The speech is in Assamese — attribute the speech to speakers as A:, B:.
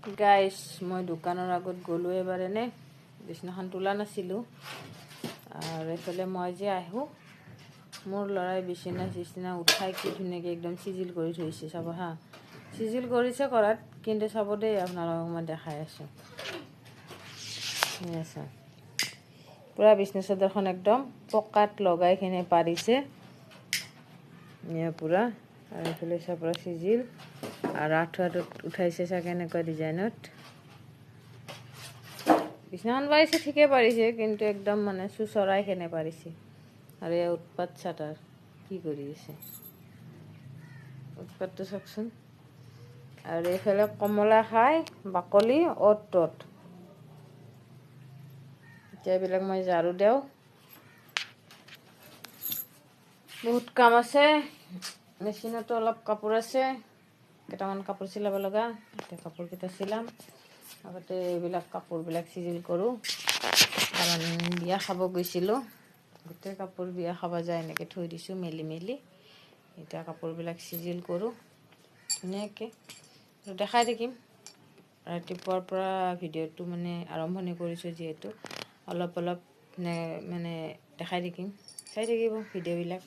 A: গাইছ মই দোকানৰ আগত গ'লোঁ এবাৰ এনে বিছনাখন তোলা নাছিলোঁ আৰু এইফালে মই যে আহোঁ মোৰ ল'ৰাই বিছনা উঠাই কি ধুনীয়াকৈ একদম চিজিল কৰি থৈছে চাব হা চিজিল কৰিছে কৰাত কিন্তু চাব দেই আপোনালোকক মই দেখাই আছোঁ আছে পূৰা বিছনা চাদৰখন একদম পকাত লগাইখিনি পাৰিছে পূৰা আৰু এইফালে চাব পূৰা চিজিল আৰু আঁঠুৱাটোত উঠাইছে চাগে এনেকুৱা ডিজাইনত বিছনাখন পাৰিছে ঠিকে পাৰিছে কিন্তু একদম মানে চুচৰাইখিনি পাৰিছে আৰু এই উৎপাত চাটাৰ কি কৰি আছে উৎপাতটো চাওকচোন আৰু এইফালে কমলা খাই বাকলি অ'ত ত'ত এতিয়া এইবিলাক মই ঝাৰু দিওঁ বহুত কাম আছে মেচিনতো অলপ কাপোৰ আছে কেইটামান কাপোৰ চিলাব লগা এতিয়া কাপোৰকেইটা চিলাম আগতে এইবিলাক কাপোৰবিলাক চিজিল কৰোঁ কাৰণ বিয়া খাব গৈছিলোঁ গোটেই কাপোৰ বিয়া খাব যায় এনেকৈ থৈ দিছোঁ মেলি এতিয়া কাপোৰবিলাক চিজিল কৰোঁ ধুনীয়াকৈ দেখাই থাকিম ৰাতিপুৱাৰ পৰা ভিডিঅ'টো মানে আৰম্ভণি কৰিছোঁ যিহেতু অলপ মানে দেখাই থাকিম চাই থাকিব ভিডিঅ'বিলাক